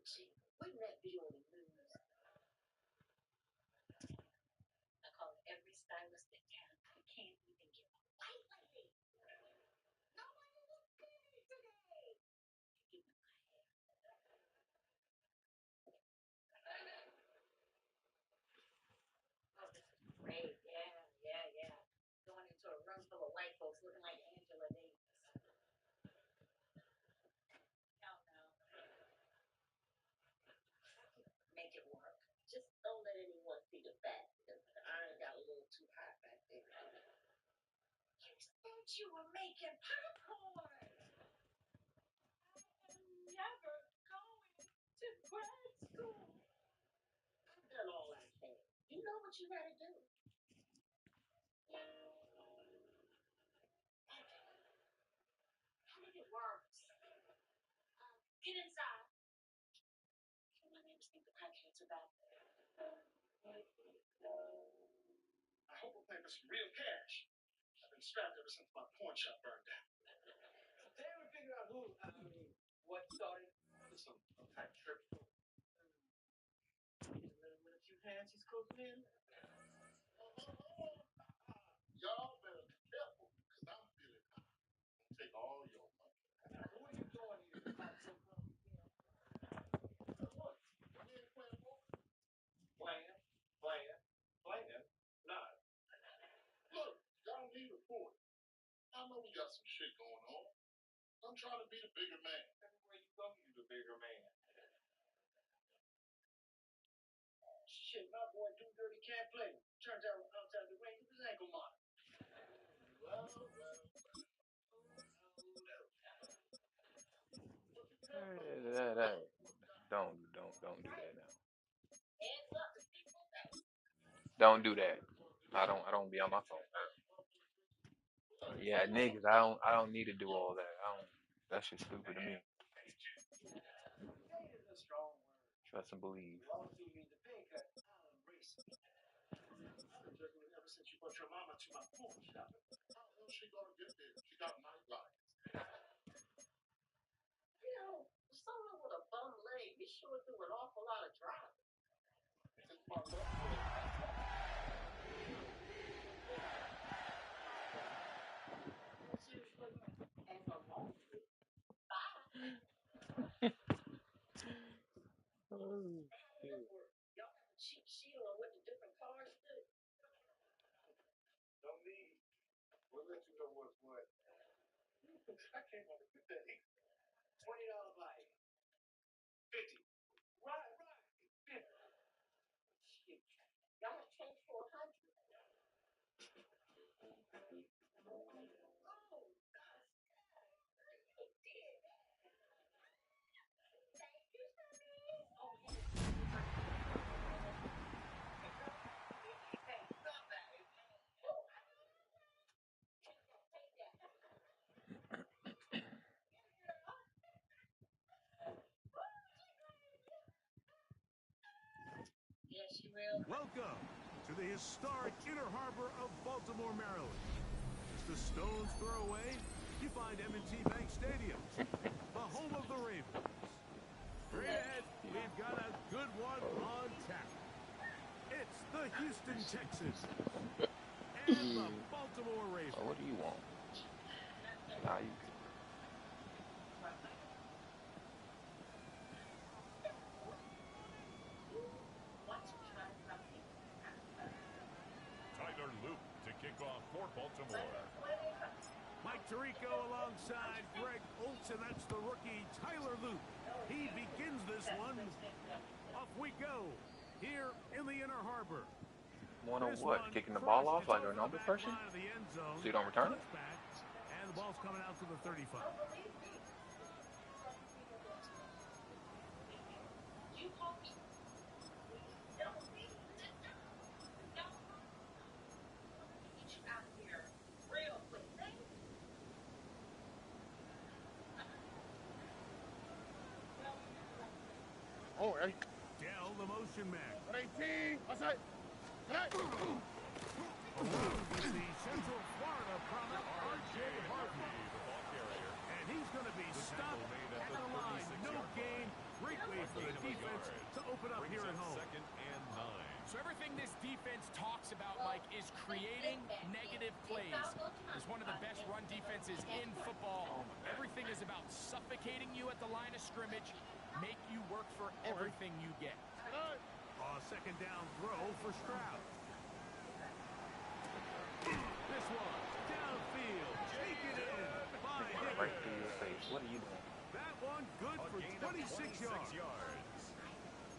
Wouldn't that be on the news? I called every stylist in town. You can't even get a white lady. Nobody was pretty today. You give me my hair. Oh, this is great. Yeah. Going into a room full of white folks looking like Angela Davis. Hell no. Make it work. Just don't let anyone see the back. The iron got a little too hot back there. You said you were making popcorn. I'm never going to grad school. I've done all I can. You know what you gotta do. How did it work? Get inside. My name's Steve the Crackhead's about. I hope we're playing for some real cash. I've been strapped ever since my pawn shop burned down. They ever figure out what started? Some type trip. With a few hands he's cooking in. Y'all better be careful, because I'm feeling hot. I'll take all your money. What are you doing here? Look, we ain't playing poker. Playing. Not. Look, y'all need a report. I know we got some shit going on. I'm trying to be the bigger man. Everywhere you go, you the bigger man. Shit, my boy Do Dirty can't play. Turns out outside the ring, he was ankle monitor. Don't do that now. Don't do that. I don't be on my phone. Yeah, niggas, I don't need to do all that. That shit's stupid to me. Trust and believe. Ever since you brought your mama to my pawn shop. How else she gonna get there? She got nightlife. You know, someone with a bum leg, you sure do an awful lot of driving. It's my left leg. Seriously? And the long trip. Bye. Y'all have a cheap sheet on what the different cars do? Don't need. We'll let you know what's what. I can't want to do that. $20 bike. 50. Right. 50. Shit. Y'all have changed 400. Oh, God. You did. Thank you, Sammy. Oh, yes, you will. Welcome to the historic Inner Harbor of Baltimore, Maryland. Just a stone's throw away, you find M&T Bank Stadium, the home of the Ravens. Straight ahead, we've got a good one on tap. It's the Houston Texans and the Baltimore Ravens. What do you want? Nah, you. Tyler Luke to kick off for Baltimore. Mike Tirico alongside Greg Olsen. That's the rookie Tyler Luke. He begins this one. Off we go here in the Inner Harbor. Wanna what? Kicking the ball off like a normal person? So you don't return it? And the ball's coming out to the 35. Oh, hey. Dell, the motion man. 18. What's that? Around is the Central Florida product, R.J. Harvey, the ball carrier. And he's going to be stopped at the line. No gain. Great way for the creating negative plays. Is one of the best run defenses in football. Everything is about suffocating you at the line of scrimmage, make you work for everything you get. Second down throw for Stroud. This one, downfield, take it in. Right through your face. What are you doing? That one good for 26 yards.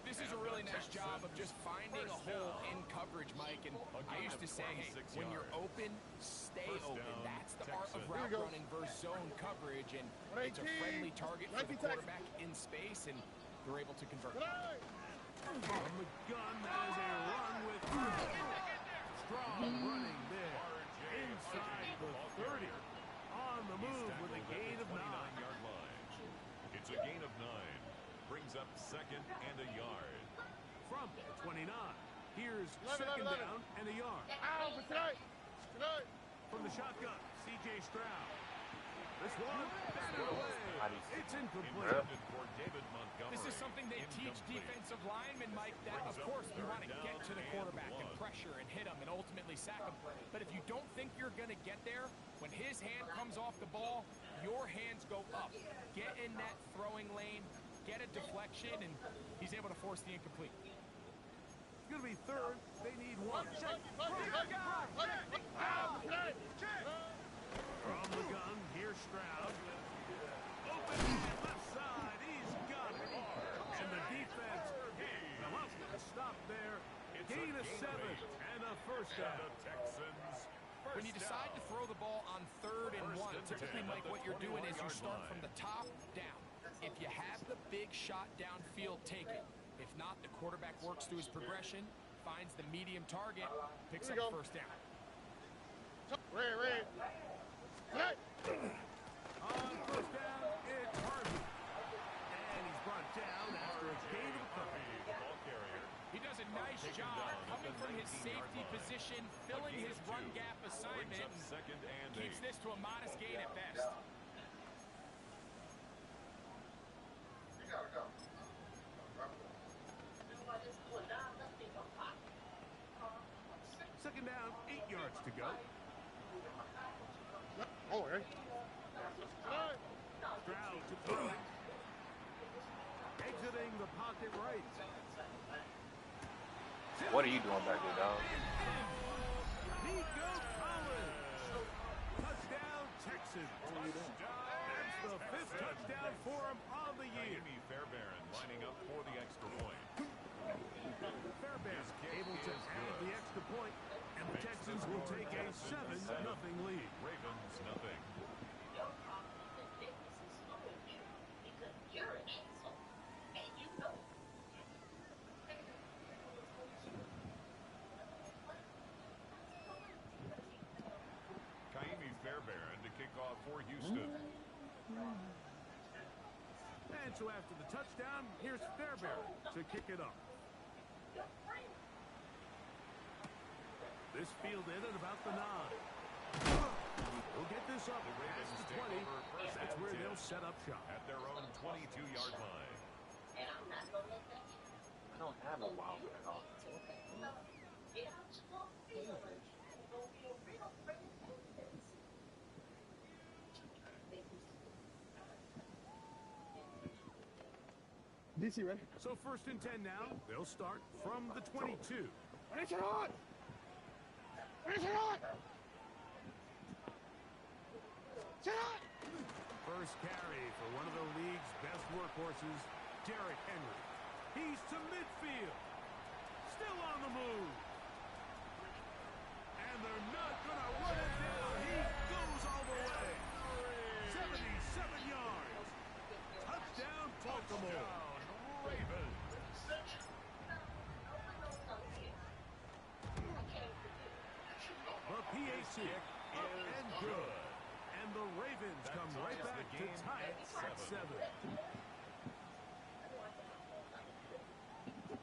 This is a really nice job of just finding a hole in coverage, Mike. And I used to say, hey, when you're open, stay open. That's the art of route running versus zone coverage. And it's a friendly target for the quarterback in space, and they're able to convert. From the gun, that is a run with strong running there. Inside the 30. On the move with a gain of 9. It's a gain of 9. Brings up second and a yard. From the 29. Here's second down and a yard. From the shotgun, C.J. Stroud. This one, batted away. It's incomplete. This is something they teach defensive linemen, Mike, that, of course, you want to get to the quarterback and pressure and hit him and ultimately sack him. But if you don't think you're going to get there, when his hand comes off the ball, your hands go up. Get in that throwing lane, get a deflection, and he's able to force the incomplete. It's going to be third. They need one. From the gun, here's Stroud. Open left side. He's got it. And the defense wants to stop there. Gain of 7 and a first down. When you decide to throw the ball on 3rd and 1, typically, Mike, what you're doing is you start from the top down. If you have the big shot downfield, take it. If not, the quarterback works through his progression, finds the medium target, picks up first down. On first down, it's Harvey. And he's brought down after a gain of a couple. He does a nice job coming from his safety position, filling his run gap assignment, and keeps this to a modest gain at best. Second down, 8 yards to go. Stroud to throw. Exiting the pocket right. What are you doing back there, dog? Nico Collins. Touchdown, Texans. That's the 5th touchdown for him on the year. Amy Fairbairn lining up for the extra point. Fairbairn able to add the extra point, and the Texans will take a 7-0 lead. Ravens nothing. Fairbairn to kick off for Houston. And so after the touchdown, here's Fairbairn to kick it up. This fielded at about the 9. We'll get this up past the 20. That's where they'll set up shop. At their own 22-yard line. I don't have a wild at all. DC ready? So 1st and 10 now. They'll start from the 22. Finish it on! Finish it on! First carry for one of the league's best workhorses, Derrick Henry. He's to midfield. Still on the move. And they're not going to run it down. He goes all the way. 77 yards. Touchdown, Baltimore. Ravens. The PAT up and good. And the Ravens come right back to tie it at 7.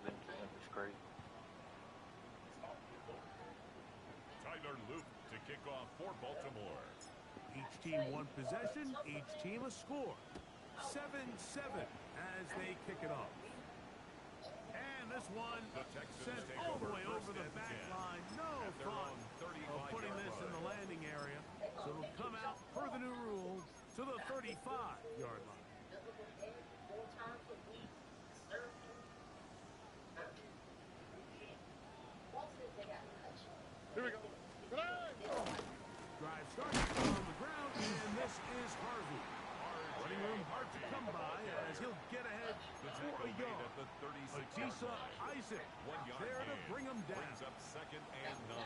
It's crazy. Tyler Loop to kick off for Baltimore. Each team one possession, each team a score. 7-7 as they kick it off. And this one The Texans sent take all the over way first over the and back 10 line. No at their thought own of 35-yard putting this in the line. landing area. So it'll come out per the new rule to the 35-yard line. Here we go. Drive starts on the ground, and this is Harvey. Running room hard to come by as he'll get ahead The for tackle a made yard. at the 36-yard Atisa line. Isaac 1 yard there to gain. bring him down. Brings up second and 9.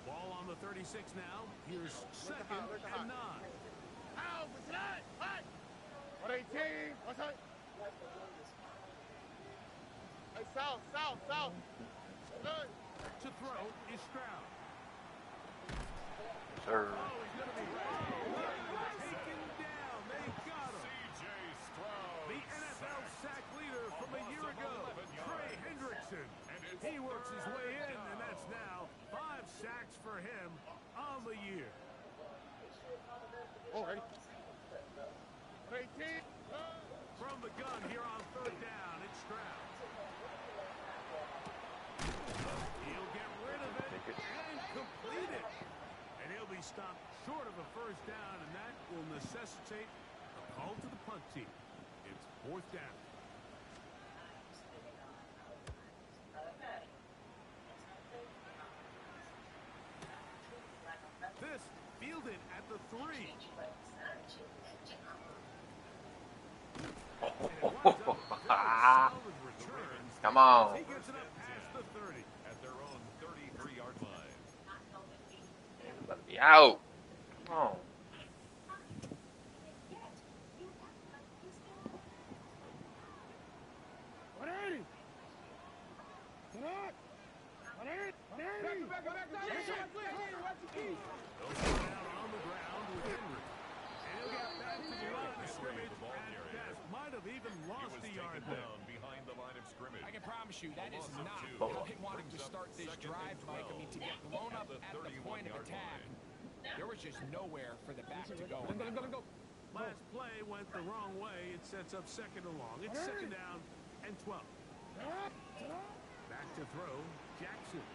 Ball on the 36 now. Here's second and 9. Out, what's that? Hot. 118. What's that? Hey, south. Good. To throw is Stroud. Sir. Oh, he's going to be taken down. They got him. C.J. Stroud. The NFL sack leader from a year ago, Trey Hendrickson. He works his way in, and that's now 5 sacks for him on the year. Oh, ready. 118. From the gun here on third down, it's Stroud. He'll get rid of it and complete it. And he'll be stopped short of a first down, and that will necessitate a call to the punt team. It's fourth down. This fielded at the 3. Come on. He gets it up past the 30. At their own 33-yard line. Let me out. Come on. They'll go down on the ground with Henry. And he'll get back to the line of scrimmage at best. Might have even He lost was the yard taken there. down behind the line of scrimmage. I can promise you that is Loss of not 2. how they wanted to start this Second drive, and Mike. I mean, to get 12 blown at up the at the point of 31-yard attack, line. there was just nowhere for the back to go. Last play went the wrong way. It sets up second and long. It's second down and 12. Back to throw, Jackson.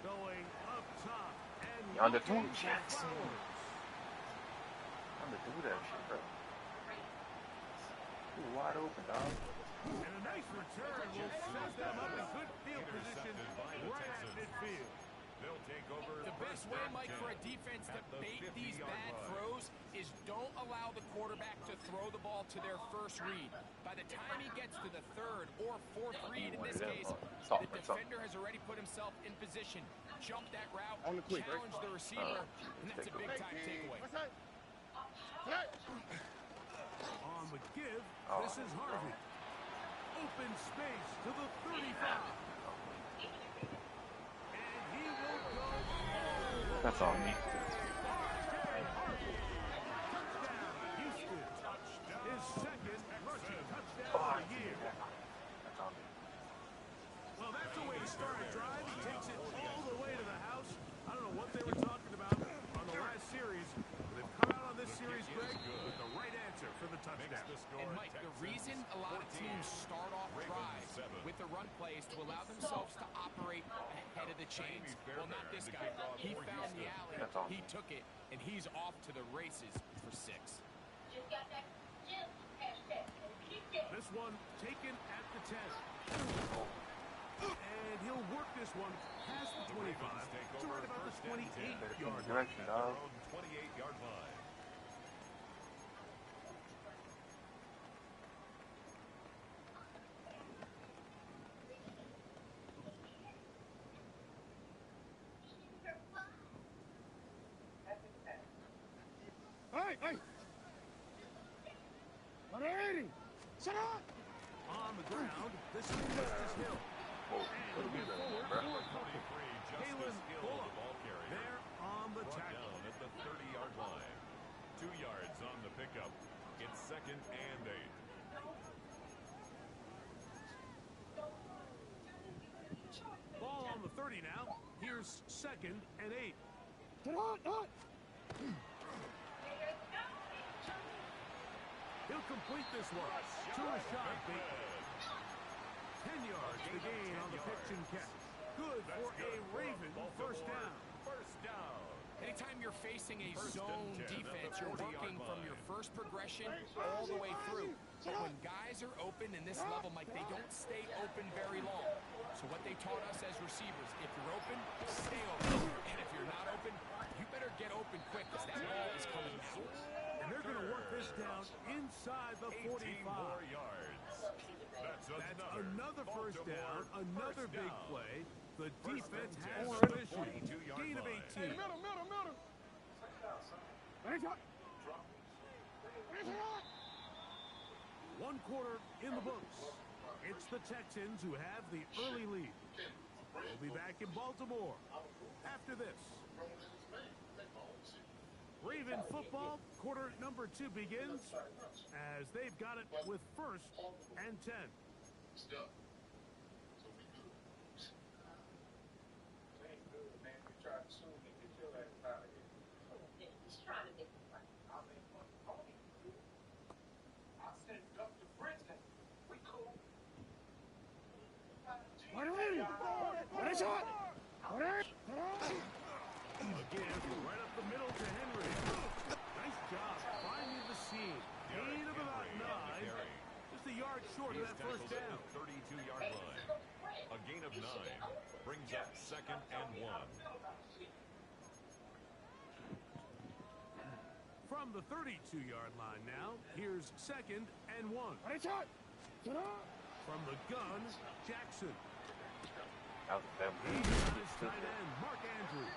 Going up top and Yonder looking through, for Jackson. Flowers. I'm gonna do that shit, bro. Ooh, wide open, dog. And a nice return will set them up in good field position Intercepted by the right at Texans. midfield. They'll take over The best way, Mike, for a defense to at the bait these 50-yard bad line. throws is don't allow the quarterback to throw the ball to their first read. By the time he gets to the third or fourth read, in this case, the defender has already put himself in position, jumped that route, On the quick, right? challenged the receiver, and that's a big-time takeaway. What's that? On the give, Oh, this is Harvey. Open space to the 35. And he will go all the way. That's on me. Touchdown, Houston. His second rushing touchdown Oh, of the year. that's on me. Well, that's the way to start a drive. He takes it all the way to the house. I don't know what they were talking about on the last series. But they've come out on this series, Greg, with the right answer for the touchdown. And Mike, the reason a lot of teams start off drives with the run play is to allow themselves to operate ahead of the chains. Well, not this guy. He found the alley, That's awesome. he took it, and he's off to the races for 6. This one taken at the 10. And he'll work this one past the 25 to right about the 28-yard line. Direction, dog. 28-yard line. Hey! 180! Shut up! On the ground, this is Justice Hill. And he'll get forward for a couple. 23, Kalen Justice Hill, Bullock the ball carrier. there on the Brought tackle. down at the 30-yard line. 2 yards on the pickup. It's second and 8. Ball on the 30 now. Here's second and 8. Get on! He'll complete this one to a shot. 10 yards the gain on the pitch and catch. Good for a Raven first down. First down. Anytime you're facing a zone defense, you're working from your first progression all the way through. But when guys are open in this level, Mike, they don't stay open very long. So what they taught us as receivers, if you're open, stay open. And if you're not open, you better get open quick because that ball is coming out. And they're going to work this down inside the 45. 18 more yards. That's another first down, another big play. The defense has some some issues. Gain of 18. One quarter in the books. It's the Texans who have the early lead. We'll be back in Baltimore after this. Raven football, quarter number 2 begins as they've got it with first and 10. Again, right up the middle to Henry. Nice job finding the seam. Gain of about 9. Just a yard short of that first down. 32-yard line. A gain of 9 brings up second and 1. From the 32-yard line now, here's second and 1. From the gun, Jackson. He's got his tight end, Mark Andrews.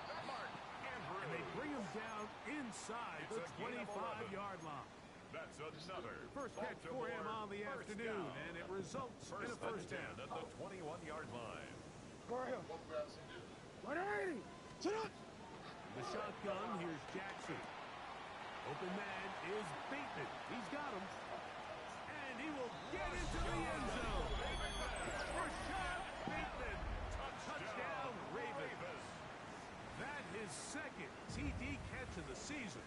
And they bring him down inside the 25-yard line. That's another First catch for him on the afternoon, and it results in a first down. At the 21-yard line. The shotgun, here's Jackson. Open man is Bateman. He's got him. And he will get into the end zone. First shot, Bateman. Touchdown, Ravens. That is second TD catch of the season.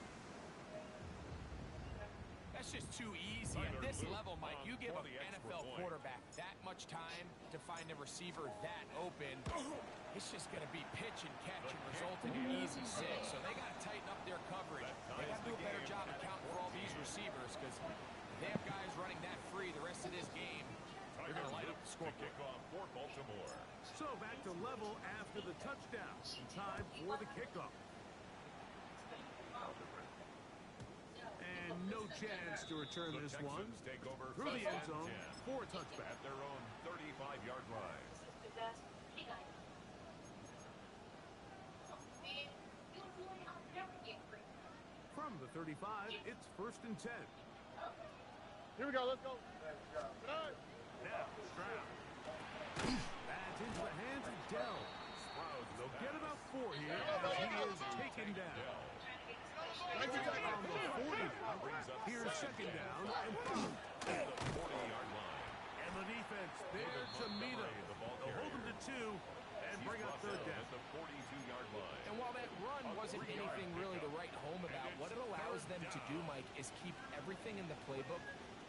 That's just too easy. At this level, Mike, you give an NFL quarterback that much time to find a receiver that open, it's just going to be pitch and catch and result in an easy 6. So they got to tighten up their coverage. They got to do a better job accounting for all these receivers because they have guys running that free the rest of this game. They're going to light up the score. Kickoff for Baltimore. So back to level after the touchdown. Time for the kickoff. And no chance to return this one. Take over Through the end zone 10 for a touchback. at their own 35-yard line. From the 35, it's first and 10. Here we go, let's go. Now, Stroud. That's into the hands of Dell. They'll get about 4 here as he is taken down. On the 40 now. Here's second down and 5. At the 40-yard line. And the defense there to meet him. They'll hold him to 2 and bring up third down. At the 42-yard line. And while that run wasn't anything really to write home about, what it allows them to do, Mike, is keep everything in the playbook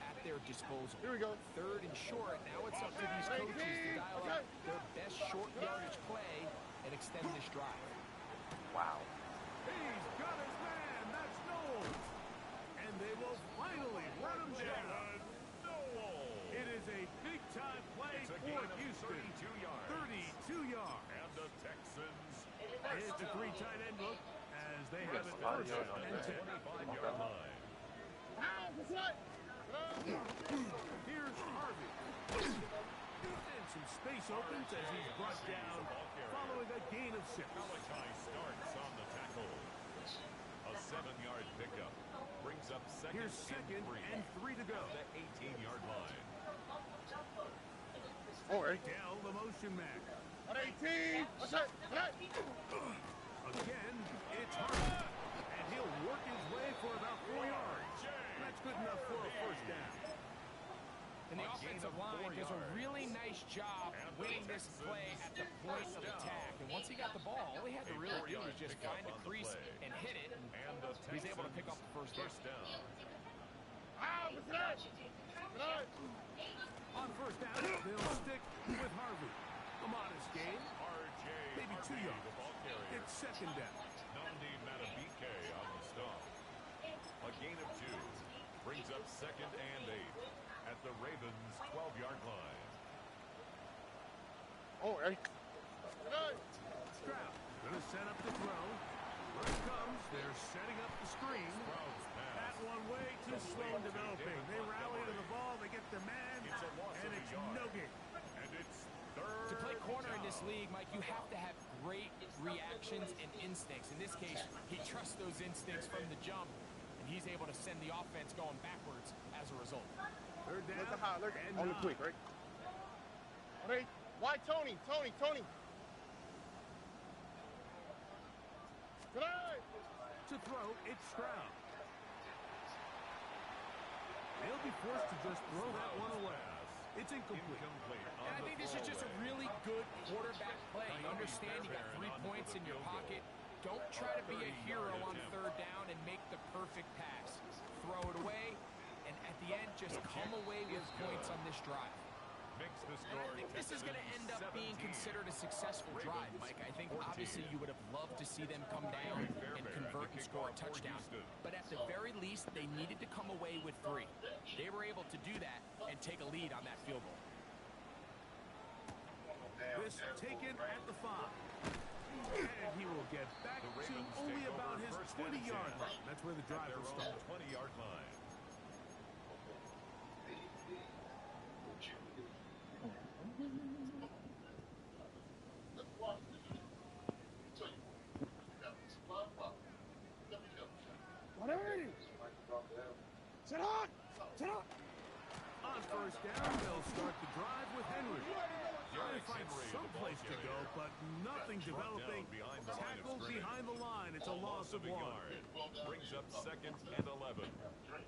at their disposal. Here we go. Third and short. Now it's up to these coaches to dial up their best short yardage play and extend this drive. Wow. He's got his man. That's Knowles. And they will finally run him down. It is a big-time play It's a for gain of Houston. 32 yards. 32 yards. And the Texans It's a 3 tight end look as they have it a lot of first yards on and that. 10. 25-yard line. Here's Harvey. And some space opens as he's brought down following a gain of 6. Malachi starts on the tackle. A 7-yard pickup brings up second Here's second and 3 to go. The 18-yard line. Dell, the motion man. 18. Again, it's Harvey. And he'll work his way for about 4 yards. That's good enough for a first down. And the offensive line does a really nice job winning this play at the point of attack. And once he got the ball, all he had to really do was just find a crease and hit it. And he's able to pick up the first down. And the Texans On first down, they'll stick with Harvey. A modest gain, R.J. maybe 2 Harvey, yards. the ball carrier. It's second down. Namdi Matabike on the stop. A gain of 2 brings up second and 8 at the Ravens' 12-yard line. Oh, hey. Stroud gonna set up the throw. Here it comes. They're setting up the screen. Stroud's That pass. one way too slow in developing. They rally to the ball. They get the man. It's a loss And of a it's yard. no gain. And it's third To play corner in this down. league, Mike, you have to have great reactions and instincts. In this case, he trusts those instincts from the jump, and he's able to send the offense going backwards as a result. Third down. Look at how, look. And On the 9. quick, right? Okay. Why Tony? Tony. Good eye. To throw, it's Stroud. They'll be forced to just throw that one away. It's incomplete. And I think this is just a really good quarterback play. You understand you got 3 points in your pocket. Don't try to be a hero on third down and make the perfect pass. Throw it away, and at the end, just come away with points on this drive. Makes the And score I think this is going to end up being 17. considered a successful drive, Mike. I think obviously you would have loved to see them come down and convert and score a touchdown. But at the very least, they needed to come away with 3. They were able to do that and take a lead on that field goal. This taken at the 5. And he will get back The to Ravens only take about over his first and 20-yard 10. line. That's where the At drive their will own start. 20-yard line. Whatever it is. Sit on. On first down, they'll start the drive with Henry. Trying to find Henry, the someplace ball to go, carrier. but nothing Struck developing. down behind the line of Tackled scrimmage. behind the line. It's a loss of a 1. yard. Brings up second and 11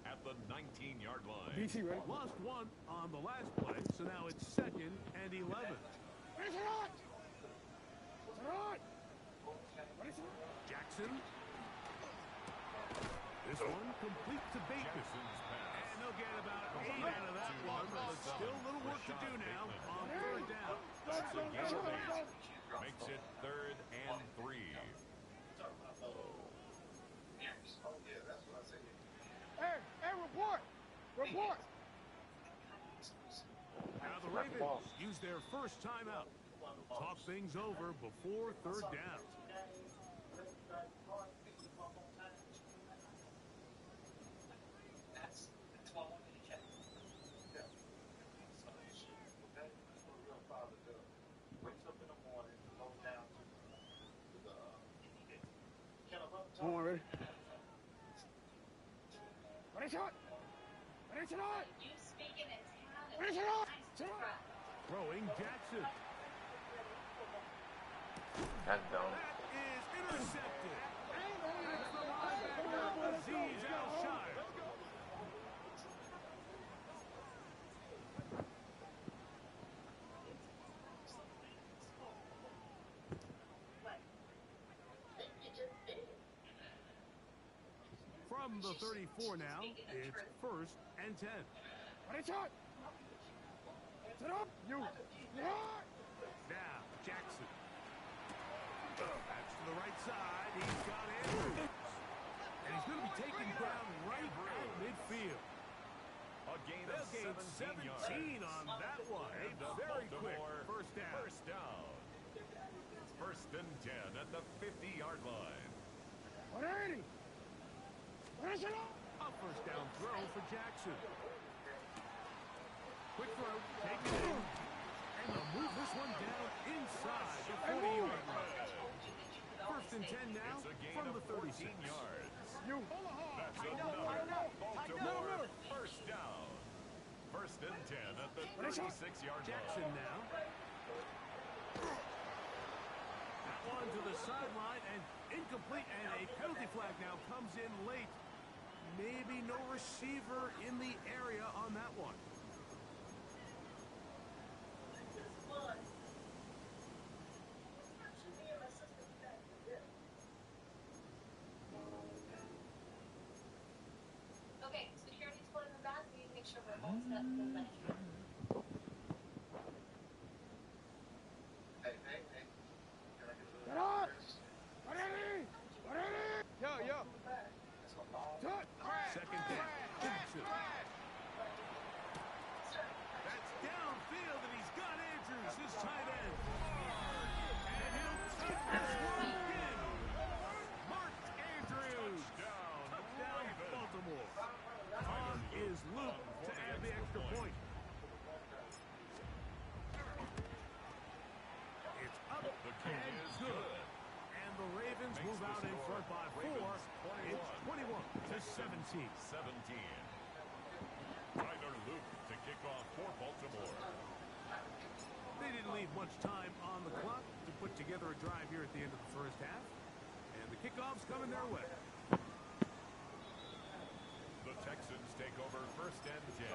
at the 19-yard line. DC ready? Lost 1 on the last play, so now it's second and 11. Jackson. This one complete to Bateman. Jackson's pass. And they'll get about 8 out of that one, but still a little work to do now on third down. That's a gain of 8. Makes it third and 3. Hey, report. Now the Ravens use their first timeout. Talk things over before third down. That's what I wanted to check. Yeah. Okay? That's what a real father does. Wakes up in the morning, goes down to the kettle up top. Come on, ready? You speaking in town is Where's it nice on? to try. Throwing Jackson. That's dumb. That is intercepted. That's the linebacker, Aziz Al-Shire. From the 34 now, it's first and 10. Now, Jackson. That's to the right side. He's got Andrews. And he's going to be taken down right at midfield. A gain They'll of gain 17 yards. 17 on that one. And A very quick Baltimore first down. First down. First and 10 at the 50-yard line. A first down throw for Jackson. Quick throw, take it in. And they'll move this one down inside the 40-yard line. First and 10 now It's a gain from of the 14 36. yards. You. That's another Baltimore first down. First and 10 at the 36-yard Jackson line. now. That one to the sideline and incomplete, and a penalty flag now comes in late. Maybe no receiver in the area on that one. Okay, security's pulling them And good. And the Ravens move out in front by 4. It's 21-17. 17. Tyler Luke to kick off for Baltimore. They didn't leave much time on the clock to put together a drive here at the end of the first half. And the kickoff's coming their way. The Texans take over first and 10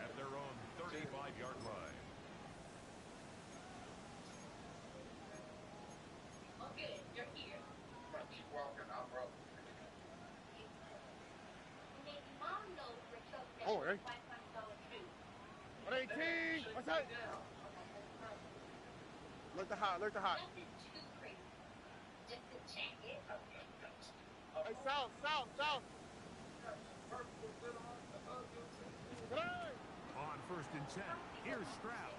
at their own 35-yard line. Okay, you're here. Keep walking, I'm broke. Maybe mom knows we're choking Oh, hey. $500 food. 118. What's that? Look the hot, look the hot. Nothing too crazy. Just to check it. Hey, south. On first and 10, here's Stroud.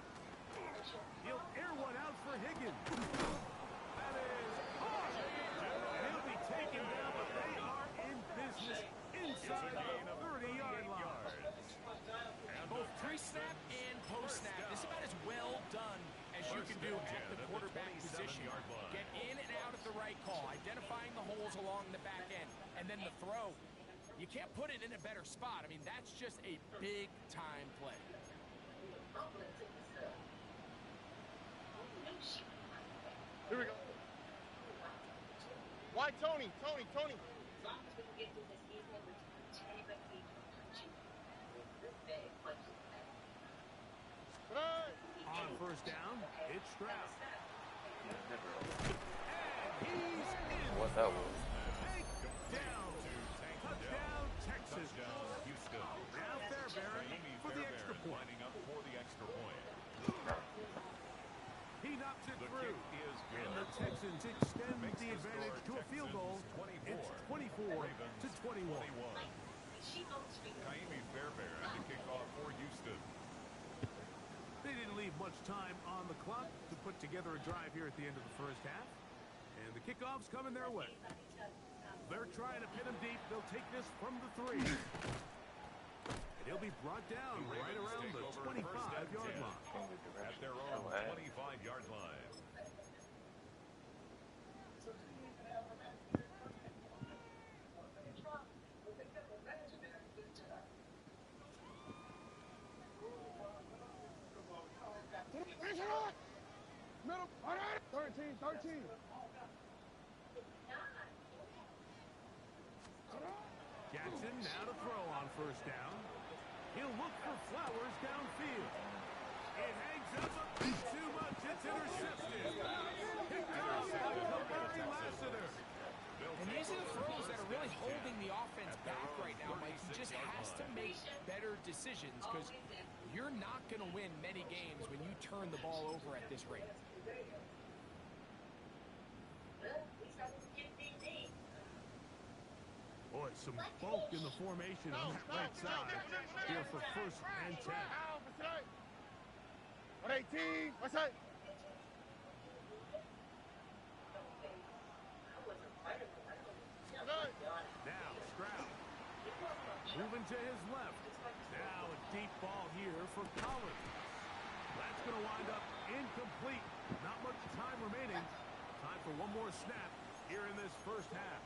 He'll air one out for Higgins. That is hard. And he'll be taken down, but they are in business inside the 30-yard line. And both pre-snap and post-snap, this is about as well done as you can do at the quarterback position. Get in and out at the right call, identifying the holes along the back end, and then the throw. You can't put it in a better spot. I mean, that's just a big-time play. Here we go. Why Tony? On first down, it's Stroud. And he's in. What that was. Takedown. Touchdown, Texas. Houston. Now Fairbairn for the extra point. Lining up for the extra point. He knocks it The through. kick is good. And the Texans extend Makes the the advantage score to a field goal. Texans It's 24. 24-21. Kaimi Fairbairn to kick off for Houston. They didn't leave much time on the clock to put together a drive here at the end of the first half. And the kickoff's coming their way. They're trying to pin him deep. They'll take this from the 3. And he'll be brought down The right Ravens around take the over first and 25-yard 10 line. at their own 25-yard line. Middle. 13. Jackson now to throw on first down. He'll look for Flowers downfield. It hangs up a bit too much. It's intercepted. Picked off by Larry Lassiter. And these are the throws that are really holding the offense back right now, Mike. He just has to make better decisions because you're not going to win many games when you turn the ball over at this rate. Boy, some bulk in the formation on that right side here for first and 10. 118. What's that? Now Stroud moving to his left. Now a deep ball here for Collins. That's going to wind up incomplete. Not much time remaining. Time for one more snap here in this first half.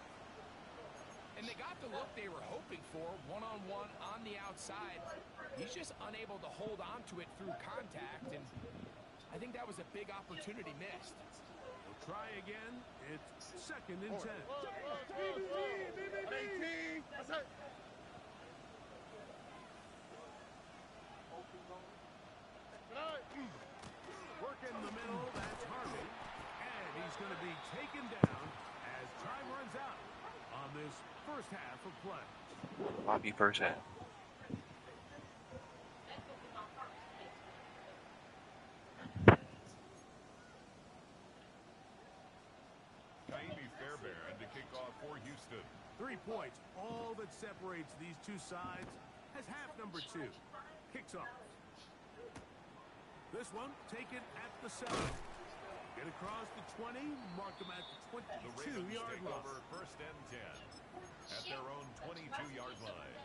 And they got the look they were hoping for, one-on-one on the outside. He's just unable to hold on to it through contact, and I think that was a big opportunity missed. We'll try again. It's second and 10. 118. What's that? Work in the middle, that's Harvey. And he's going to be taken down as time runs out on this first half of play. Bobby first half. Kaimi Fairbairn to kick off for Houston. 3 points, all that separates these two sides as half number 2 kicks off. This one taken at the 7. Get across the 20, mark them at the The Ravens 22-yard take line. over first and 10 at their own 22-yard line.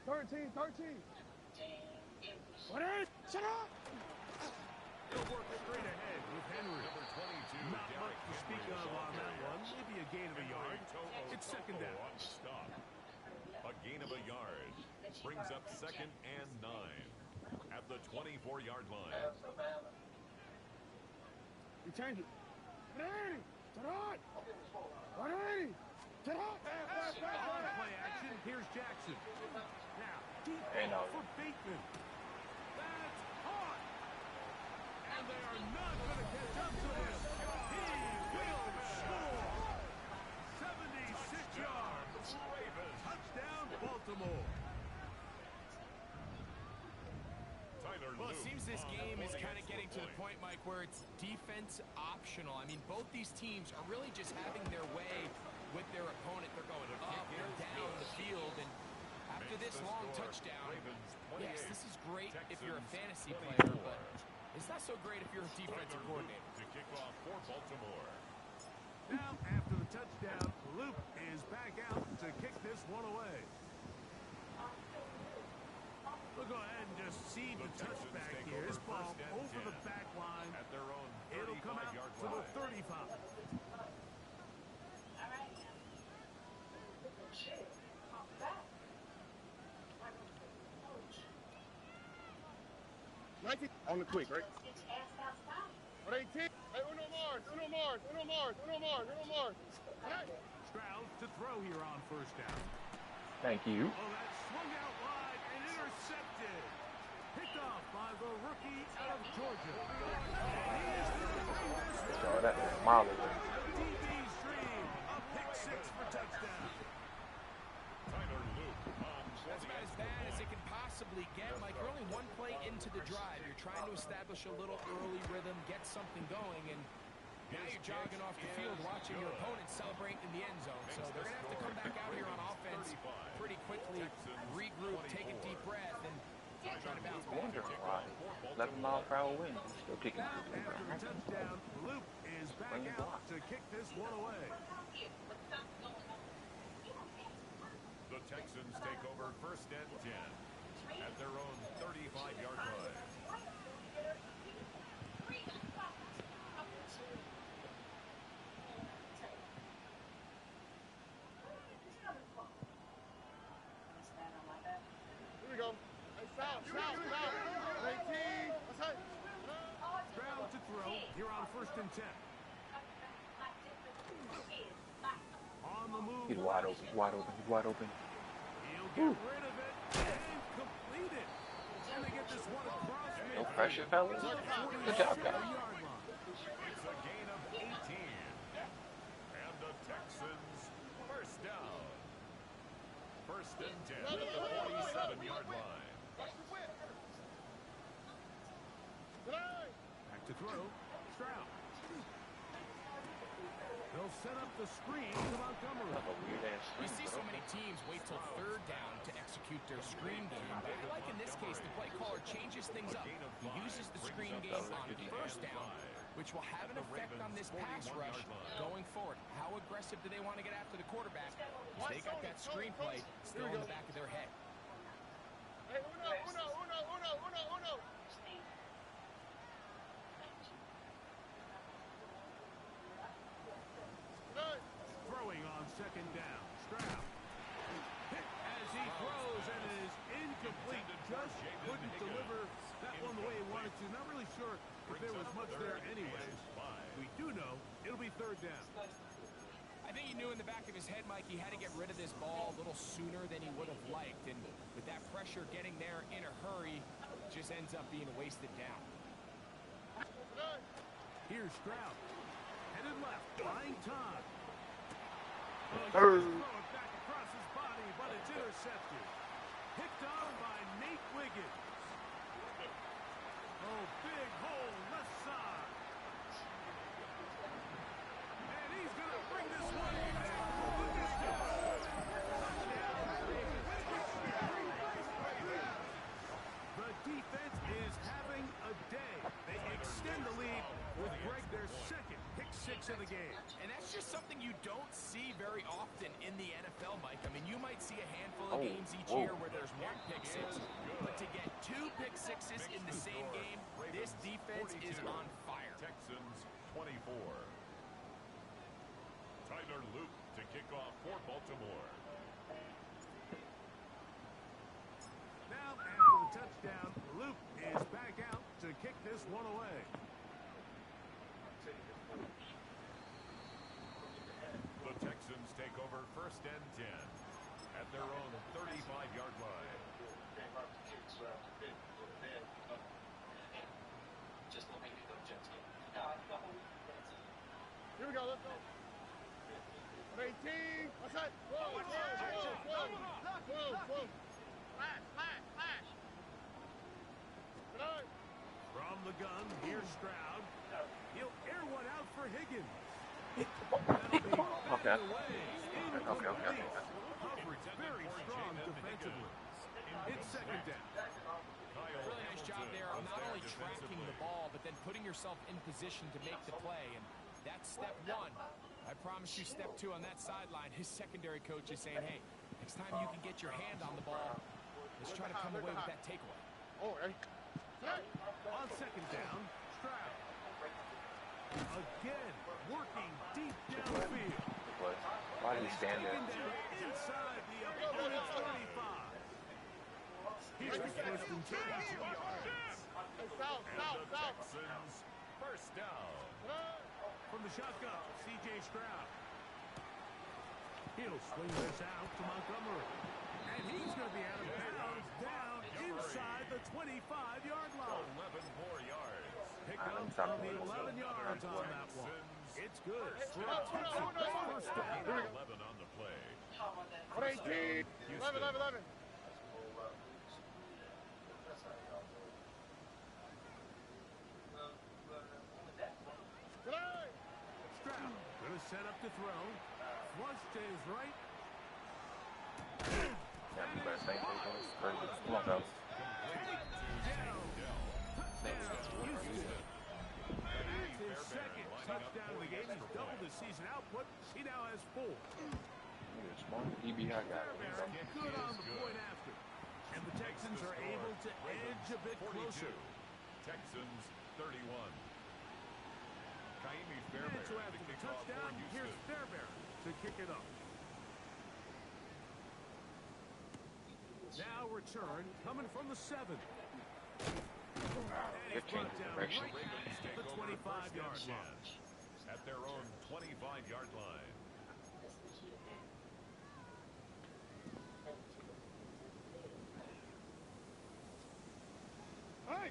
13. They'll work straight ahead with Henry. Number 22, Not much to speak of on that one. Maybe a gain of a yard. It's second down. On the stop. A gain of a yard brings up second and 9 at the 24-yard line. Return it. On play action, here's Jackson. Now, deep And ball for Bateman. That's caught. And they are not going to catch up to him. He will score. 76 yards. Touchdown, Baltimore. Well, it seems this game is kind of getting to the point, Mike, where it's defense optional. I mean, both these teams are really just having their way with their opponent. They're going up and down the field, and after this long touchdown, yes, this is great if you're a fantasy player, but it's not so great if you're a defensive coordinator. To kick off for Baltimore. Now, after the touchdown, Loop is back out to kick this one away. We'll go ahead and just see the touchback here. This ball over the back line. At their own It'll come out 35-yard to the line. 35. On the quick, right? What 18? Hey, Uno Mars. Hey. Stroud to throw here on first down. Thank you. Oh, that swung out wide and intercepted. Picked off by the rookie out of Georgia. He is going to bring this So one. that's a mile away. DB's dream. A pick six for touchdown. Tyler Luke on That's about as bad as it can possibly get, Mike. You're only one play into the drive. You're trying to establish a little early rhythm, get something going, and now you're jogging off the field watching your opponent celebrate in the end zone. So they're going to have to come back out here on offense pretty quickly, regroup, take a deep breath, and try to bounce I back. wonder why. 11-mile-per-hour wind. Still kicking. Now, after the touchdown, Luke is back out to kick this one away. The Texans take over first and 10 at their own 35-yard line. Here we go. Hey, stop. 18. Let's hit. Stroud to throw here on first and 10. On the move. He's wide open. He's wide open. He's wide open. He'll get rid of it and complete it. And they get this one across No pressure, fellas. Good job, guys. It's a gain of 18. And the Texans first down. First and 10 at the 47-yard line. Back to throw. Stroud. They'll set up the screen to Montgomery. That's a weird-ass You screen, see bro. so many teams wait till third down to execute their screen game, but I like in this case the play caller changes things up. He uses the screen game on first down, which will have an effect on this pass rush going forward. How aggressive do they want to get after the quarterback? Because they got that screen play still in the back of their head. Hey, Uno. Throwing on second down. Stroud. Hit as he throws, and it is incomplete. Just couldn't deliver that one the way he wanted to. Not really sure if there was much there anyways. We do know it'll be third down. I think he knew in the back of his head, Mike, he had to get rid of this ball a little sooner than he would have liked. And with that pressure getting there in a hurry, it just ends up being a wasted down. Here's Stroud. Headed left. Buying time. Throw Throw it back across his body, but it's intercepted. Picked on by Nate Wiggins. Oh, big hole left side. And he's going to bring this one in. The defense is having a day. They extend the lead with Greg their second pick six of the game. And that's just something you don't see very often in the NFL, Mike. I mean, you might see a handful of games each year where there's one pick six, but to get 2 pick sixes in the same game. This defense is on fire. Texans 24. Tyler Luke to kick off for Baltimore. Now, after the touchdown, Luke is back out to kick this one away. The Texans take over 1st and 10 at their own 35-yard line. Here we go, let's go. 18. What's that? Whoa. Flash. Good eye. From the gun, here's Stroud. He'll air one out for Higgins. Okay. Coverage very strong defensively. It's 2nd down. Really nice job there of not only tracking the ball, but then putting yourself in position to make the play. And that's step 1. I promise you step 2 on that sideline. His secondary coach is saying, hey, next time you can get your hand on the ball, let's try to come away with that takeaway. Oh, hey. On 2nd down, Stroud. Again, working deep downfield. Why did he stand there? Taken down inside the opponent's 35. Here's the 1st and 10. South. Texans 1st down. From the shotgun, C.J. Stroud. He'll swing this out to Montgomery. And he's going to be out of bounds down inside the 25-yard line. 11 more yards. Pick up from the 11 yards on that one. It's good. For a Texans 1st down. 11 on the play. 18. 11. Stroud going to set up to throw. Flush to his right. Yeah, you better say things. Come on, fellas. His 2nd touchdown of the game. He's doubled his season output. He now has 4. Smart EBI guy. Good on the point after. And the Texans are able to edge a bit closer. Texans 31. Kaimi And Fairbairn so after the touchdown, here's Fairbairn to kick it up. Now return coming from the 7. Good change of direction. Right at the 25-yard line. At their own 25-yard line.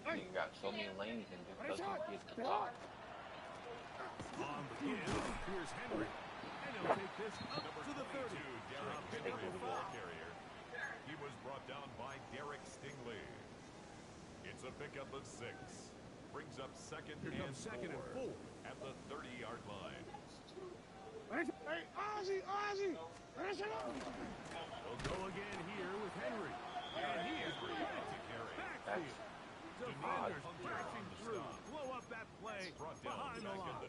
You got so many lanes and just doesn't get the top. On the give, here's Henry. And he'll take this up to the 30. Derek Henry, the ball carrier. He was brought down by Derek Stingley. It's a pickup of 6. Brings up 2nd and 4 at the 30-yard line. Hey, Ozzy! We'll go again here with Henry. And he is ready to carry. Backfield. Defenders crashing through. Blow up that play behind the line.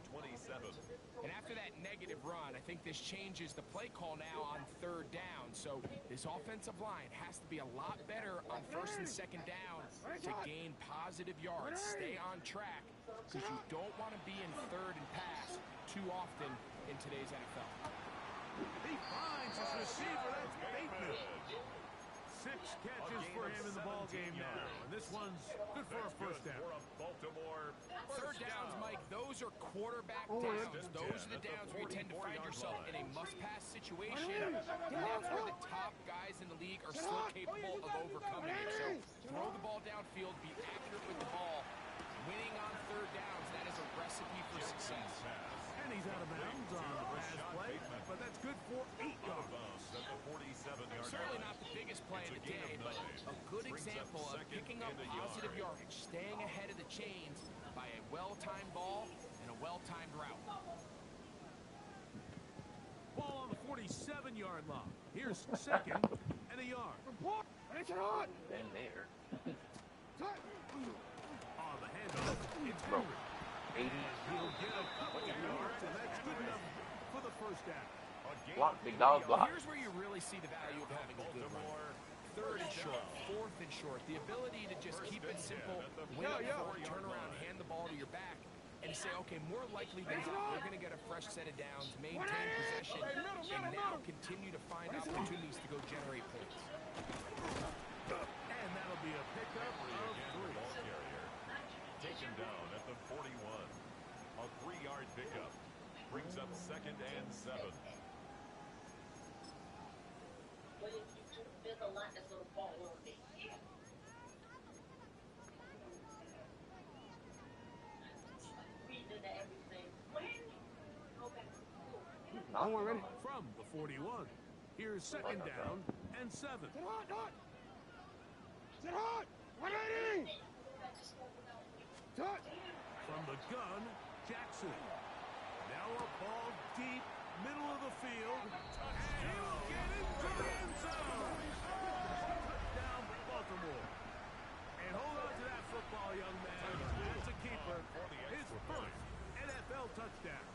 And after that negative run, I think this changes the play call now on 3rd down. So this offensive line has to be a lot better on 1st and 2nd down to gain positive yards. Stay on track because you don't want to be in 3rd and pass too often in today's NFL. He finds his receiver. That's Bateman. 6 catches for him in the ball game now. And this one's good for a 1st down. Baltimore 3rd downs, Mike, those are quarterback downs. Those are the downs where you tend to find yourself in a must-pass situation. And that's where the top guys in the league are still capable of overcoming it. So throw the ball downfield, be accurate with the ball. Winning on 3rd downs, that is a recipe for success. And he's out of bounds on the pass play, but that's good for 8 yards. Certainly not the biggest play of the day, but a good example of picking up positive yardage, staying ahead of the chains by a well-timed ball and a well-timed route. Ball on the 47-yard line. Here's 2nd and a yard. And there. On the handoff, it's Henry. 80. He'll get a couple of yards, and that's good enough for the 1st down. Block, big dog, block. Here's where you really see the value of having a good run. third and short, fourth and short. The ability to just keep it simple, win up forward, turn around, hand the ball to your back, and say, okay, more likely than not, we're going to get a fresh set of downs, maintain possession, and now continue to find opportunities to go generate points. And that'll be a pickup of 3. Ball carrier. Taken down at the 41. A 3-yard pickup. Brings up 2nd and 7. There's a lot that's going to fall on me. Reading everything. When? Go back to school. I'm ready. From the 41. Here's 2nd down and 7. Sit hot, hot. Sit hot. 180. Touch. From the gun, Jackson. Now a ball deep, middle of the field. And he'll get into the end zone. Touchdown, Baltimore. And hold on to that football, young man. That's a keeper. His first NFL touchdown.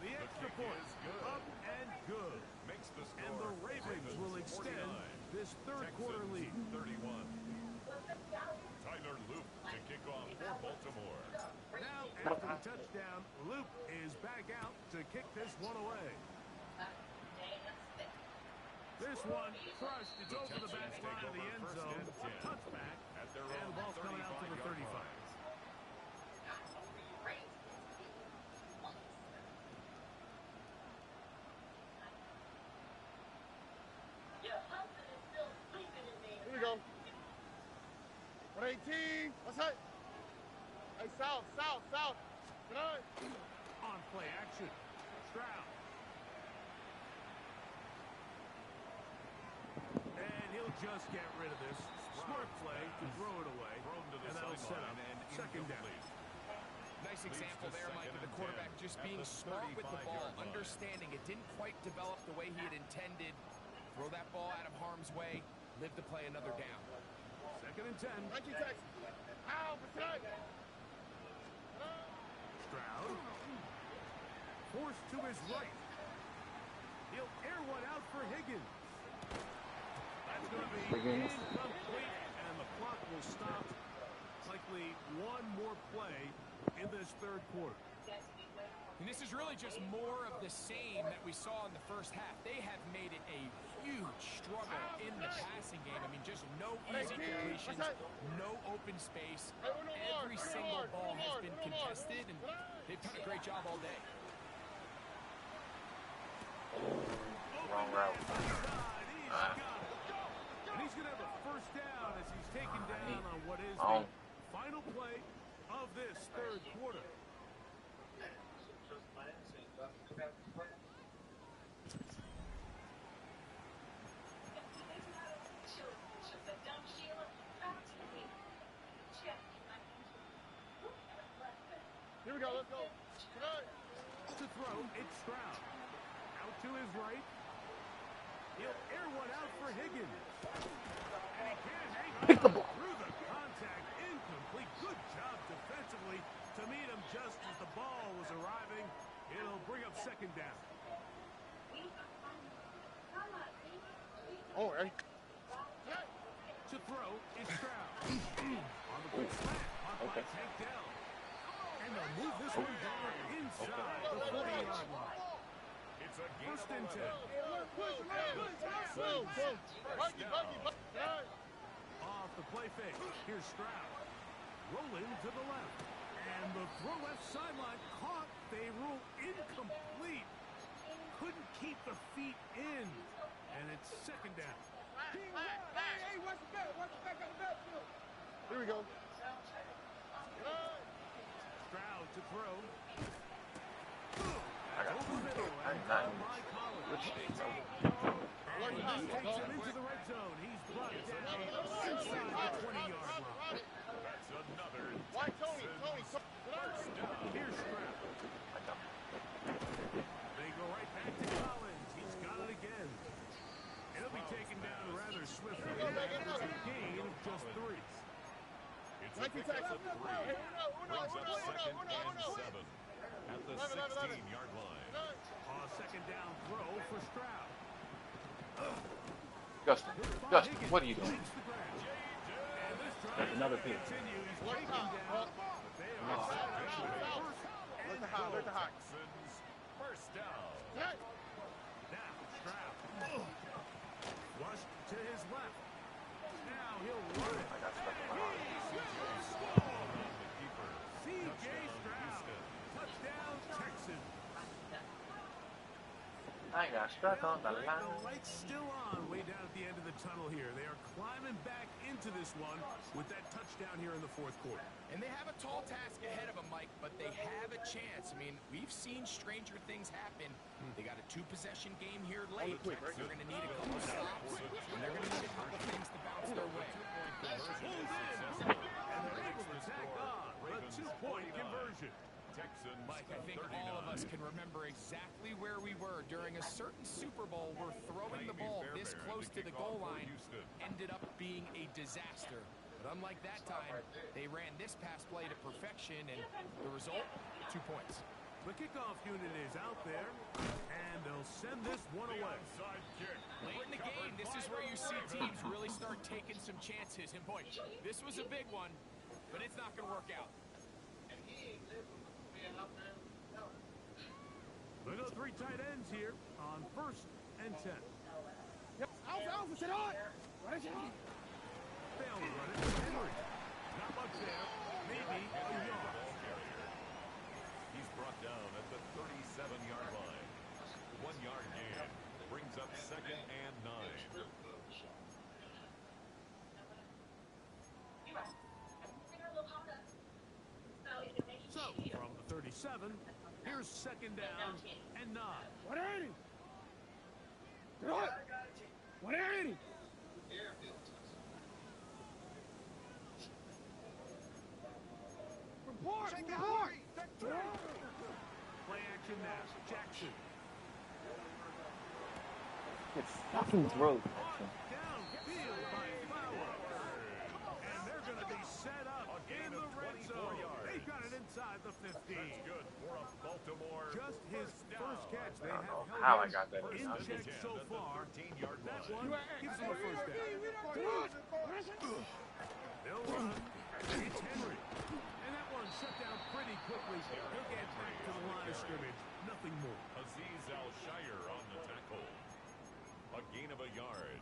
The extra point, up and good. Makes the score. And the Ravens will extend this third quarter lead. 31. Tyler Loop to kick off for Baltimore. Now, after the touchdown, Loop is back out to kick this one away. This one crushed. It's over the back line of the end zone. Touchback. At their And the ball's coming out to the 35. Here we go. 118. What's that? Hey, south, south, south. Good night. On play action. Stroud. And he'll just get rid of this. Smart play to throw it away. And that'll set up 2nd down. Nice example there, Mike, of the quarterback just being smart with the ball, understanding it didn't quite develop the way he had intended. Throw that ball out of harm's way, live to play another down. 2nd and 10. Thank you, Texas. Ow, protect. Stroud. Forced to his right. He'll air one out for Higgins. That's going to be incomplete, and the clock will stop. Likely one more play in this third quarter. And this is really just more of the same that we saw in the first half. They have made it a huge struggle in the passing game. I mean, just no easy completions, no open space. Every single ball has been contested, and they've done a great job all day. Wrong route. And he's going to have a first down as he's taken down on what is the final play of this third quarter. Here we go, let's go. Good night. To throw, it's Stroud. Out to his right. He'll air one out for Higgins. And he can't hang on through the contact. Incomplete. Good job defensively to meet him just as the ball was arriving. It'll bring up 2nd down. Oh, hey. To throw, it's Stroud. On the quick slant. On by takedown. And they'll move this one down inside the 40-yard line. It's a gain 1st and 10. Whoa, whoa. Buggy. Off the play fake. Here's Stroud. Rolling to the left. And the throw left sideline caught. They rule incomplete. Couldn't keep the feet in. And it's 2nd down. Hey, watch the back on the backfield. Here we go. Stroud to throw. I got Over middle. I'm And not. down by Collins. Which And he takes him into the red zone. He's brought down inside the 20-yard line. That's another Why, Tony? first down. Here's Stroud. They go right back to Collins. He's got it again. It'll be taken down rather swiftly. It's a gain of just 3. It's a Thank you, pickup Texas. of 3. Brings up 2nd and 7 at the 16-yard line. 2nd down throw for Stroud. Justin, what are you doing? That's another pick. Learn to hide. Texans first down. Hey. Now, Stroud. Flushed to his left. Now he'll run it. I got stuck in my arm. C.J. Stroud. Touchdown, Texans. I got stuck on the line. The light's still on way down at the end of the tunnel here. They are climbing back into this one with that touchdown here in the fourth quarter. And they have a tall task ahead of them, Mike, but they have a chance. I mean, we've seen stranger things happen. They got a two-possession game here late. They're going to need a couple stops, and they're going to need a couple things to bounce their way. Pulled in, and they're able to tack on the two-point conversion. Texans, Mike, I think all of us can remember exactly where we were during a certain Super Bowl where throwing the ball this close to the goal line ended up being a disaster. But unlike that time, they ran this pass play to perfection, and the result, 2 points. The kickoff unit is out there, and they'll send this one away. Late in the game, this is where you see teams really start taking some chances. And boy, this was a big one, but it's not going to work out. They go three tight ends here on 1st and 10. Alpha, sit on. What is it? They'll run it to Henry. Not much there. Maybe a yard. He's brought down at the 37-yard line. 1 yard gain brings up 2nd and 9. So, from the 37, here's 2nd down and 9. 180. Good. 180. Report. Play action now. Jackson. It's fucking throat. Downfield by Fowler. And they're going to be set up in the red zone. They got it inside the 15. That's good for a Baltimore. Just his first catch. They I have don't know held how I him got that in in. check so far. 13-yard That line. one gives them a first down. They'll run. It's Henry. And that one shut down pretty quickly. He'll get back to the line of scrimmage. Nothing more. Aziz Al-Shire on the tackle. A gain of a yard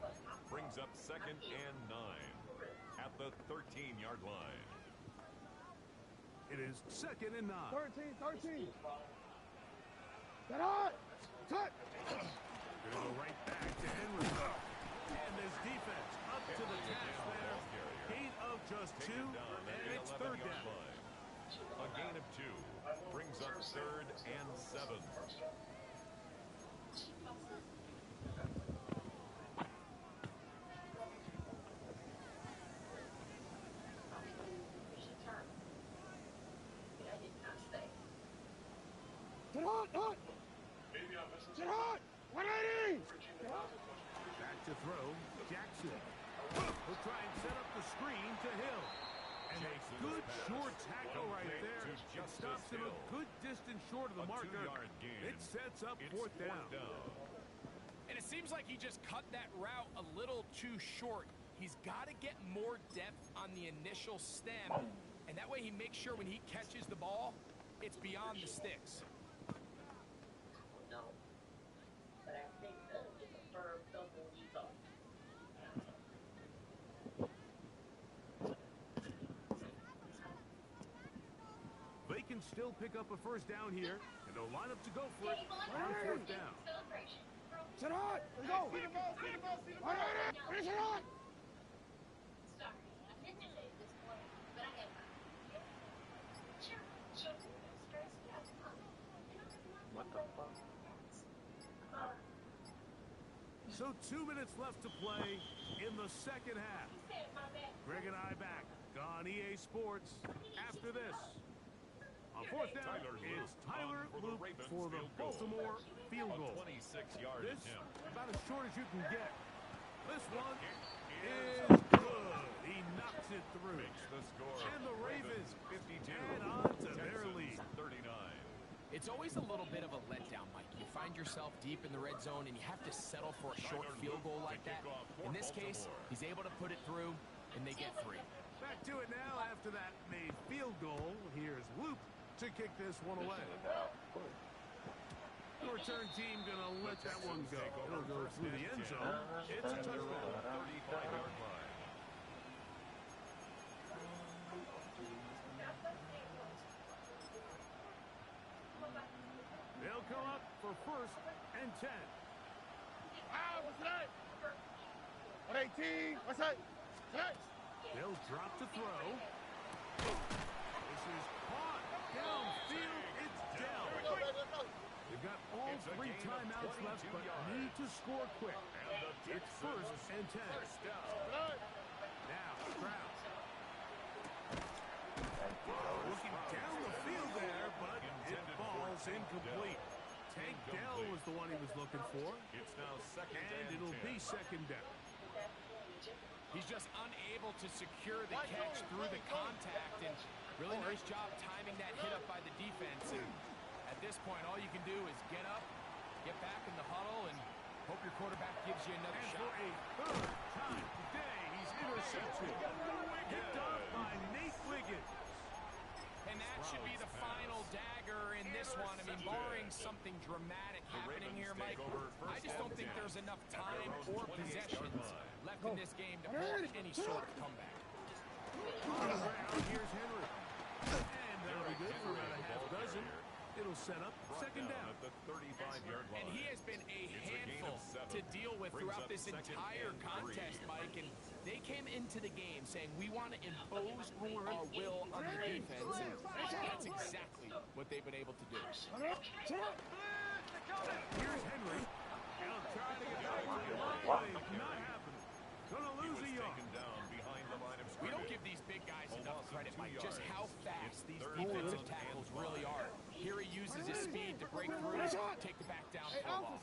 brings up 2nd and 9 at the 13-yard line. It is 2nd and 9. 13. Sit on. Touch. Gonna go right back to Henry. And this defense up to the task there. Gain of just 2, and it's 3rd down. A gain of 2 brings up 3rd and 7. Sit on. 180. Back to throw. Jackson. He'll try and set up the screen to Hill. And a good short tackle right there. It stops him a good distance short of the marker. It sets up 4th down. And it seems like he just cut that route a little too short. He's got to get more depth on the initial stem. And that way he makes sure when he catches the ball, it's beyond the sticks. No. But I think that is a firm double result. They can still pick up a first down here, and they'll line up to go for it on 4th down. Sit on. Let's go. See the ball. 180. Sit on. Sorry, I meant to say this morning, but I have What the fuck? So 2 minutes left to play in the 2nd half. Greg and I back on EA Sports after this. On 4th down, it's Tyler Loop for the Baltimore field goal. 26-yard This attempt. about as short as you can get. This one is good. He knocks it through. Makes the score. And the Ravens 52 add on to their Texans lead. 39. It's always a little bit of a letdown, Mike. You find yourself deep in the red zone, and you have to settle for a short field goal like that. In this case, he's able to put it through, and they get 3. Back to it now after that made field goal. Here's Loop to kick this one away. The return team going to let that one go. It'll go through the end zone. It's a touchdown. 35-yard line. They'll come up for 1st and 10. What's that? 118. What's that? They'll drop to throw. This is caught. Downfield. It's down. They've got all 3 timeouts left, but need to score quick. It's 1st and 10. Now, Stroud. Looking down the field there, but it falls incomplete. Tank Dell was the one he was looking for. It's now second And it'll 10. be 2nd down. He's just unable to secure the catch through the contact, and really nice job timing that hit up by the defense. And at this point, all you can do is get up, get back in the huddle, and hope your quarterback gives you another And shot. for a 3rd time today, he's intercepted. Picked off by Nate Wiggins. And that should be the final dagger in this one. I mean, barring something dramatic happening here, Mike, I just don't think there's enough time or possessions left in this game to pull any sort of comeback. On the ground, here's Henry. And that'll be good for about a half dozen. It'll set up 2nd down. At the 35-yard line. And he has been a handful to deal with throughout this entire contest, Mike. And they came into the game saying, we want to impose our will on the defense. And that's exactly what they've been able to do. Here's Henry. He'll try to get back to the line. It's not happening. Gonna lose a yard. Taken down behind the line of We don't scrimmage. give these big guys A enough loss of credit, 2 Mike, just yards. how fast these third defensive down tackles and really 5. are. Here he uses his speed to break through, take the back down for a loss.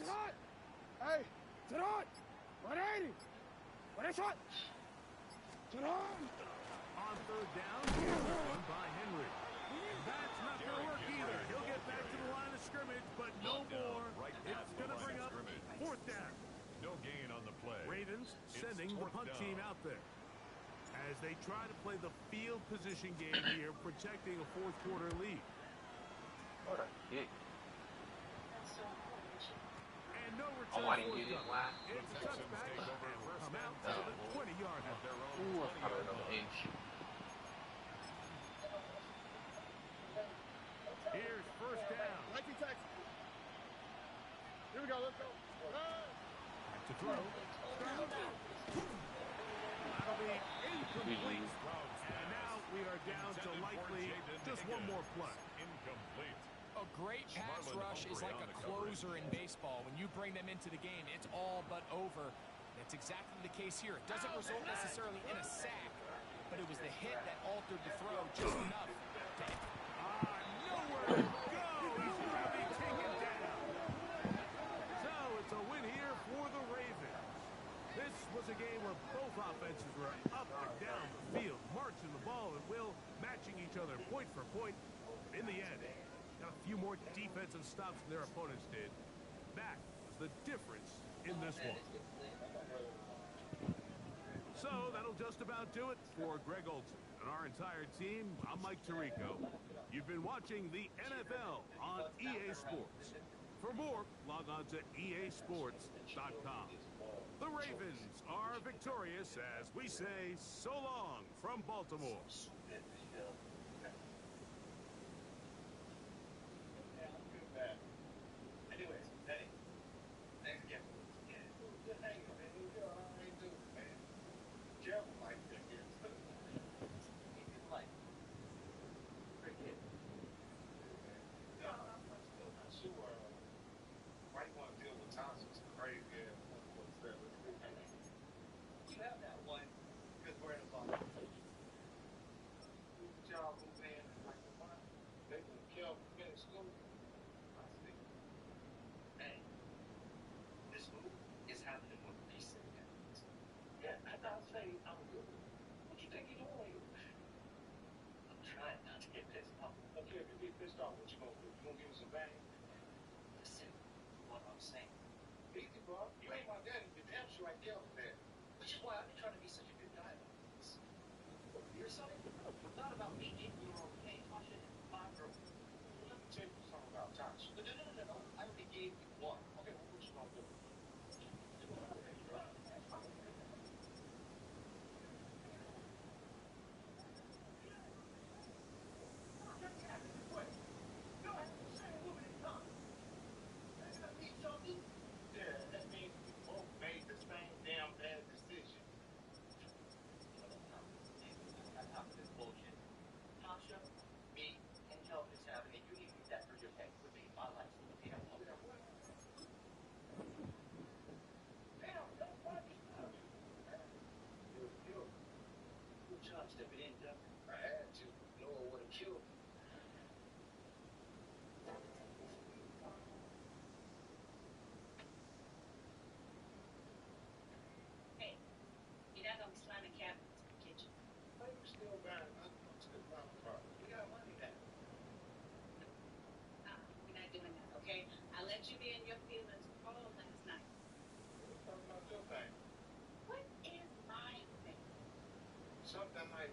Hey, sit on. 180. What is it? Sit on. On 3rd down, here's one by Henry. That's not going to work either. He'll get back to the line of scrimmage, but no more. Right at It's the going to line bring of up scrimmage. 4th down. No gain on the play. Ravens It's sending the 4th punt down. team out there. As they try to play the field position game here, protecting a 4th quarter lead. What a kick. And no return Oh, I didn't get it. forthcoming. Why? It's a touchback and will come out to the 20-yard At line. their own Ooh, I 20-yard caught it on the line. inch. Here's 1st down. 19 Texans. Here we go. Let's go. Back to throw. That'll be incomplete. And now we are down to likely just one more play. Incomplete. A great pass rush is like a closer in baseball. When you bring them into the game, it's all but over. That's exactly the case here. It doesn't result necessarily in a sack, but it was the hit that altered the throw just enough to Nowhere to go. He's going to be taken down. So it's a win here for the Ravens. This was a game where both offenses were up and down the field, marching the ball at will, matching each other point for point. In the end, got a few more defensive stops than their opponents did. That was the difference in this one. So that'll just about do it for Greg Olson and our entire team. I'm Mike Tirico. You've been watching the NFL on EA Sports. For more, log on to easports.com. The Ravens are victorious as we say so long from Baltimore. Anyways, Benny. Thanks again. Good hanging, man. You're all right, too, man. Careful, Mike. Like, cricket. I'm still not sure why you want to deal with Thompson's crazy ass 147. You have that one because we're in a bubble. Y'all move in like the one. They can kill finish school. I see. Hey, this move is happening when reset happens. Yeah, I'll say I'm good. What you think you're doing? I'm trying not to get pissed off. Okay, if you get pissed off, what you gonna do? You gonna give me some bad same. Easy, bro. You ain't my daddy. You're damn sure I killed him there. Which is why I've been trying to be such a good guy about this. You're something? It's not about me getting you wrong. Hey, Tasha is my girl. Let me tell you something about Tasha. No. I already gave you one. Okay, well, what you gonna do? Yeah, that means we both made the same damn bad decision. That's not this bullshit. Tasha, me, and Kelvin is having it. You need to leave that for your head. We're making my life. Okay, I'm over there. Damn, don't want me. Good job stepping in, Doug. I had to. Noah would have killed me. Hey, you're not gonna be slamming cabinets in the kitchen. Why you still buying onions to my car? We got money now. We're not doing that, okay? I let you be in your feelings all last night. We're talking about your thing. What is my thing? Something like